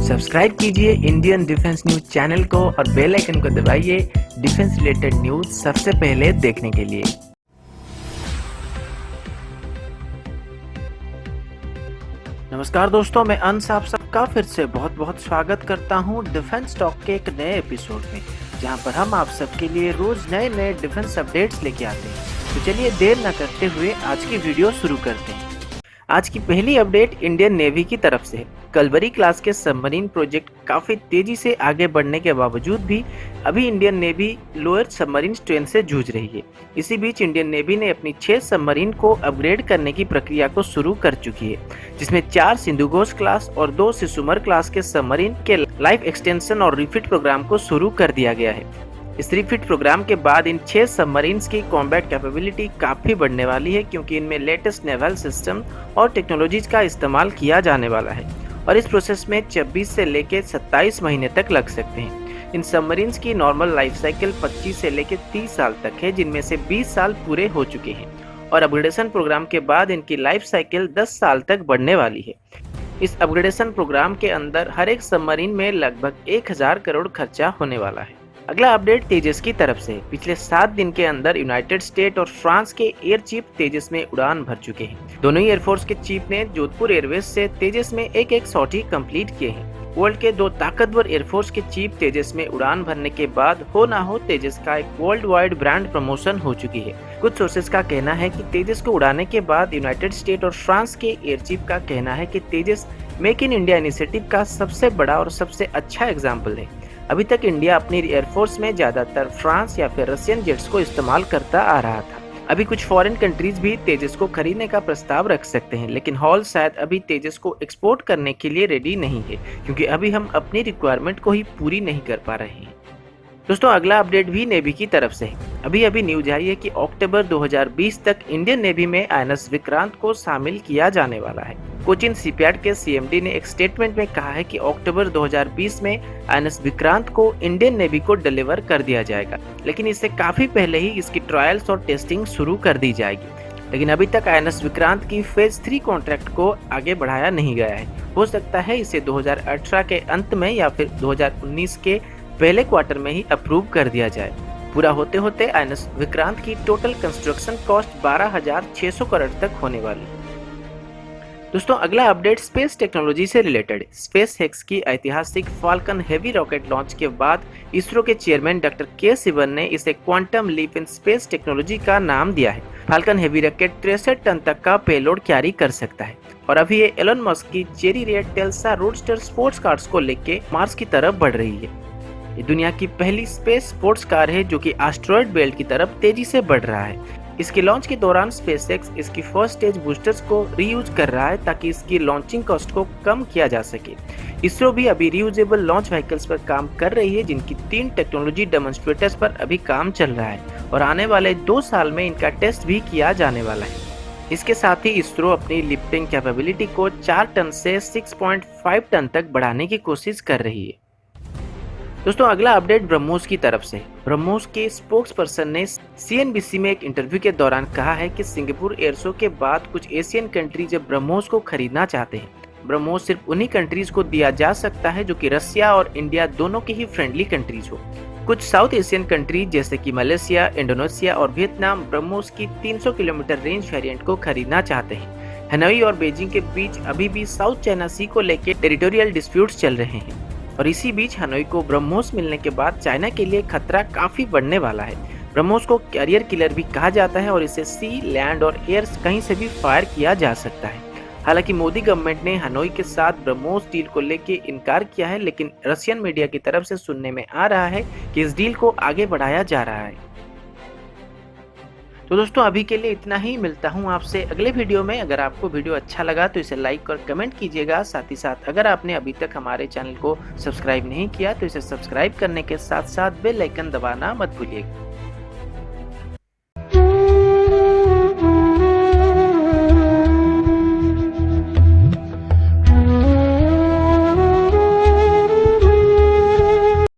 Subscribe कीजिए Indian defence news channel को और बेल आइकन को दबाइए डिफेंस रिलेटेड न्यूज सबसे पहले देखने के लिए। नमस्कार दोस्तों, मैं अंश आप सबका फिर से बहुत बहुत स्वागत करता हूं डिफेंस टॉक के एक नए एपिसोड में, जहां पर हम आप सबके लिए रोज नए नए डिफेंस अपडेट्स लेके आते हैं। तो चलिए देर न करते हुए आज की वीडियो शुरू करते हैं। आज की पहली अपडेट इंडियन नेवी की तरफ से है। कलवरी क्लास के सबमरीन प्रोजेक्ट काफी तेजी से आगे बढ़ने के बावजूद भी अभी Indian navy lower submarine strength से जूझ रही है। इसी बीच इंडियन नेवी ने अपनी 6 सबमरीन को अपग्रेड करने की प्रक्रिया को शुरू कर चुकी है, जिसमें 4 सिंधुघोष क्लास और 2 सिसुमर क्लास के सबमरीन के लाइफ एक्सटेंशन और रिफिट प्रोग्राम को शुरू कर दिया गया है। इस रिफिट प्रोग्राम के बाद इन 6 सबमरीन्स की कॉम्बैट कैपेबिलिटी काफी बढ़ने वाली है, क्योंकि इनमें लेटेस्ट नेवल सिस्टम और टेक्नोलॉजीज का इस्तेमाल किया जाने वाला है और इस प्रोसेस में 26 से लेकर 27 महीने तक लग सकते हैं। इन सबमरीन्स की नॉर्मल लाइफ साइकिल 25 से लेकर 30 साल तक है, जिनमें से 20 साल पूरे हो चुके हैं और अपग्रेडेशन प्रोग्राम के बाद इनकी लाइफ साइकिल 10 साल तक बढ़ने वाली है। इस अपग्रेडेशन प्रोग्राम के अंदर हर एक सबमरीन में लगभग 1000 करोड़ खर्चा होने वाला है। अगला अपडेट तेजस की तरफ से। पिछले 7 दिन के अंदर यूनाइटेड स्टेट और फ्रांस के एयर चीफ तेजस में उड़ान भर चुके हैं। दोनों ही एयरफोर्स के चीफ ने जोधपुर एयरवेज से तेजस में एक सॉर्टी कंप्लीट किए हैं। वर्ल्ड के 2 ताकतवर एयरफोर्स के चीफ तेजस में उड़ान भरने के बाद हो ना हो तेजस का एक वर्ल्ड वाइड ब्रांड प्रमोशन हो चुकी है। कुछ सोर्सेज का कहना है कि तेजस को उड़ाने के बाद यूनाइटेड स्टेट और फ्रांस के एयर चीफ का कहना है कि तेजस मेक इन इंडिया इनिशिएटिव का सबसे बड़ा और सबसे अच्छा एग्जाम्पल है। अभी तक इंडिया अपनी एयरफोर्स में ज्यादातर फ्रांस या फिर रशियन जेट्स को इस्तेमाल करता आ रहा था। अभी कुछ फॉरेन कंट्रीज भी तेजस को खरीदने का प्रस्ताव रख सकते हैं, लेकिन हॉल शायद अभी तेजस को एक्सपोर्ट करने के लिए रेडी नहीं है, क्योंकि अभी हम अपनी रिक्वायरमेंट को ही पूरी नहीं कर पा रहे हैं। दोस्तों, अगला अपडेट भी नेवी की तरफ से है। अभी न्यूज आई है कि अक्टूबर 2020 तक इंडियन नेवी में आईएनएस विक्रांत को शामिल किया जाने वाला है। कोचिन शिपयार्ड के सीएमडी ने एक स्टेटमेंट में कहा है कि अक्टूबर 2020 में आईएनएस विक्रांत को इंडियन नेवी को डिलीवर कर दिया जाएगा, लेकिन इससे काफी पहले ही इसकी ट्रायल्स और टेस्टिंग शुरू कर दी जाएगी। लेकिन अभी तक आईएनएस विक्रांत की फेज 3 कॉन्ट्रैक्ट को आगे बढ़ाया नहीं गया है। हो सकता है इसे 2018 के अंत में या फिर 2019 के पहले क्वार्टर में ही अप्रूव कर दिया जाए। पूरा होते होते आईएनएस विक्रांत की टोटल कंस्ट्रक्शन कॉस्ट 12,600 करोड़ तक होने वाली है। दोस्तों, अगला अपडेट स्पेस टेक्नोलॉजी से रिलेटेड है। स्पेस एक्स की ऐतिहासिक फाल्कन हेवी रॉकेट लॉन्च के बाद इसरो के चेयरमैन डॉक्टर के सिवन ने इसे quantum leap in space technology का नाम दिया है। फाल्कन हेवी रॉकेट 63 टन तक का पेलोड कैरी कर सकता है और अभी ये एलन मस्क की चेरी रेड टेल्सा रोडस्टर स्पोर्ट्स कार्स को लेके मार्स की तरफ बढ़ रही है। ये दुनिया की पहली स्पेस स्पोर्ट्स कार है जो कि एस्टेरॉयड बेल्ट की तरफ तेजी से बढ़ रहा है। इसके लॉन्च के दौरान स्पेसएक्स इसकी फर्स्ट स्टेज बूस्टर्स को रीयूज कर रहा है ताकि इसकी लॉन्चिंग कॉस्ट को कम किया जा सके। इसरो भी अभी रीयूजेबल लॉन्च व्हीकल्स पर काम कर रही है, जिनकी 3 टेक्नोलॉजी डेमोन्स्ट्रेटर्स पर अभी काम चल रहा है और आने वाले 2 साल में इनका टेस्ट भी किया जाने वाला है। इसके साथ ही इसरो अपनी लिफ्टिंग कैपेबिलिटी को 4 टन से 6.5 टन तक बढ़ाने की कोशिश कर रही है। दोस्तों, अगला अपडेट ब्रह्मोस की तरफ से। ब्रह्मोस के स्पोक्स पर्सन ने सीएनबीसी में एक इंटरव्यू के दौरान कहा है कि सिंगापुर एयर शो के बाद कुछ एशियन कंट्रीज ब्रह्मोस को खरीदना चाहते हैं। ब्रह्मोस सिर्फ उन्हीं कंट्रीज को दिया जा सकता है जो कि रसिया और इंडिया दोनों के ही फ्रेंडली कंट्रीज हो। कुछ साउथ एशियन कंट्रीज जैसे कि मलेशिया, इंडोनेशिया और वियतनाम ब्रह्मोस की 300 किलोमीटर रेंज वेरिएंट को खरीदना चाहते हैं। हनोई और बीजिंग के बीच अभी भी साउथ चाइना सी को लेकर टेरिटोरियल डिस्प्यूट्स चल रहे हैं और इसी बीच हनोई को ब्रह्मोस मिलने के बाद चाइना के लिए खतरा काफी बढ़ने वाला है। ब्रह्मोस को कैरियर किलर भी कहा जाता है और इसे सी, लैंड और एयर कहीं से भी फायर किया जा सकता है। हालांकि मोदी गवर्नमेंट ने हनोई के साथ ब्रह्मोस डील को लेकर इनकार किया है, लेकिन रशियन मीडिया की तरफ से सुनने में आ रहा है कि इस डील को आगे बढ़ाया जा रहा है। तो दोस्तों, अभी के लिए इतना ही। मिलता हूं आपसे अगले वीडियो में। अगर आपको वीडियो अच्छा लगा तो इसे लाइक और कमेंट कीजिएगा। साथ ही साथ अगर आपने अभी तक हमारे चैनल को सब्सक्राइब नहीं किया तो इसे सब्सक्राइब करने के साथ साथ बेल आइकन दबाना मत भूलिएगा।